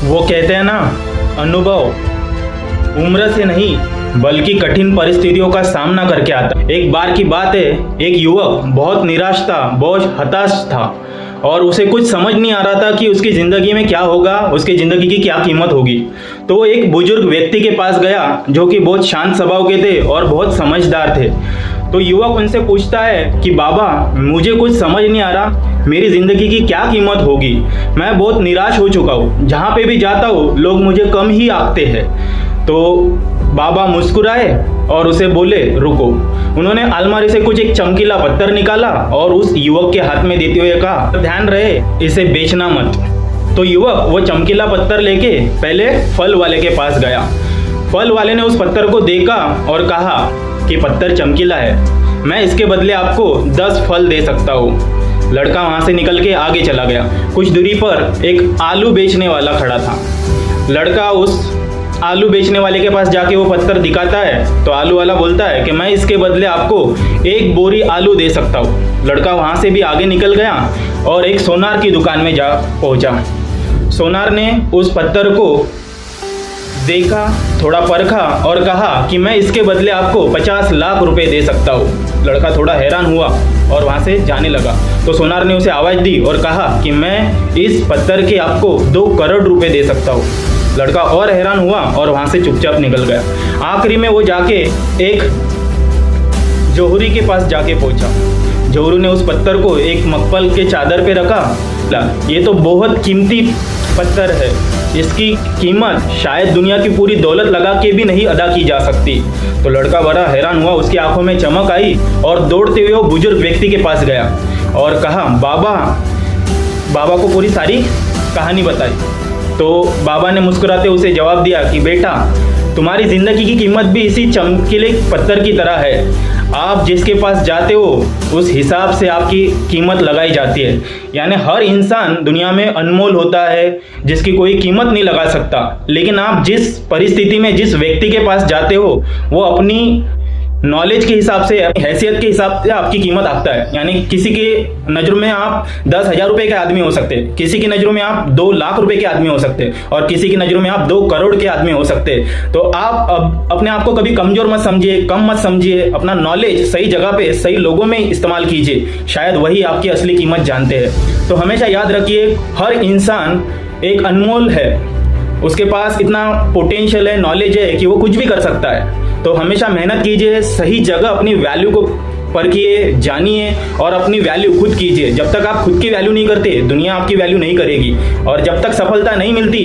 वो कहते हैं ना, अनुभव उम्र से नहीं बल्कि कठिन परिस्थितियों का सामना करके आता है। एक बार की बात है, एक युवक बहुत निराश था, बहुत हताश था और उसे कुछ समझ नहीं आ रहा था कि उसकी ज़िंदगी में क्या होगा, उसकी ज़िंदगी की क्या कीमत होगी। तो वो एक बुजुर्ग व्यक्ति के पास गया जो कि बहुत शांत स्वभाव के थे और बहुत समझदार थे। तो युवक उनसे पूछता है कि बाबा, मुझे कुछ समझ नहीं आ रहा, मेरी ज़िंदगी की क्या कीमत होगी। मैं बहुत निराश हो चुका हूँ, जहाँ पे भी जाता हूँ लोग मुझे कम ही आंकते हैं। तो बाबा मुस्कुराए और उसे बोले रुको। उन्होंने अलमारी से कुछ एक चमकीला पत्थर निकाला और उस युवक के हाथ में देते हुए कहा, ध्यान रहे इसे बेचना मत। तो युवक वो चमकीला पत्थर लेके पहले फल वाले के पास गया। फल वाले ने उस पत्थर को देखा और कहा कि पत्थर चमकीला है, मैं इसके बदले आपको 10 फल दे सकता हूँ। लड़का वहाँ से निकल के आगे चला गया। कुछ दूरी पर एक आलू बेचने वाला खड़ा था। लड़का उस आलू बेचने वाले के पास जाके वो पत्थर दिखाता है तो आलू वाला बोलता है कि मैं इसके बदले आपको 1 बोरी आलू दे सकता हूँ। लड़का वहाँ से भी आगे निकल गया और एक सोनार की दुकान में जा पहुँचा। सोनार ने उस पत्थर को देखा, थोड़ा परखा और कहा कि मैं इसके बदले आपको 50 लाख रुपए दे सकता हूँ। लड़का थोड़ा हैरान हुआ और वहाँ से जाने लगा। तो सोनार ने उसे आवाज़ दी और कहा कि मैं इस पत्थर के आपको 2 करोड़ रुपए दे सकता हूँ। लड़का और हैरान हुआ और वहाँ से चुपचाप निकल गया। आखिरी में वो जाके एक जौहरी के पास जाके पहुँचा। जौहरी ने उस पत्थर को एक मखमल के चादर पे रखा। ये तो बहुत कीमती पत्थर है, इसकी कीमत शायद दुनिया की पूरी दौलत लगा के भी नहीं अदा की जा सकती। तो लड़का बड़ा हैरान हुआ, उसकी आंखों में चमक आई और दौड़ते हुए वो बुजुर्ग व्यक्ति के पास गया और कहा, बाबा को पूरी सारी कहानी बताई। तो बाबा ने मुस्कुराते उसे जवाब दिया कि बेटा, तुम्हारी ज़िंदगी की कीमत भी इसी चमकीले पत्थर की तरह है। आप जिसके पास जाते हो उस हिसाब से आपकी कीमत लगाई जाती है। यानी हर इंसान दुनिया में अनमोल होता है, जिसकी कोई कीमत नहीं लगा सकता। लेकिन आप जिस परिस्थिति में जिस व्यक्ति के पास जाते हो वो अपनी नॉलेज के हिसाब से, हैसियत के हिसाब से आपकी कीमत आंकता है। यानी किसी की नज़रों में आप 10,000 रुपए के आदमी हो सकते हैं, किसी की नज़रों में आप 2 लाख रुपए के आदमी हो सकते हैं और किसी की नज़रों में आप 2 करोड़ के आदमी हो सकते हैं। तो आप अपने आप को कभी कमज़ोर मत समझिए, कम मत समझिए। अपना नॉलेज सही जगह पे सही लोगों में इस्तेमाल कीजिए, शायद वही आपकी असली कीमत जानते हैं। तो हमेशा याद रखिए, हर इंसान एक अनमोल है, उसके पास इतना पोटेंशियल है, नॉलेज है कि वो कुछ भी कर सकता है। तो हमेशा मेहनत कीजिए, सही जगह अपनी वैल्यू को परखिए, जानिए और अपनी वैल्यू खुद कीजिए। जब तक आप खुद की वैल्यू नहीं करते, दुनिया आपकी वैल्यू नहीं करेगी और जब तक सफलता नहीं मिलती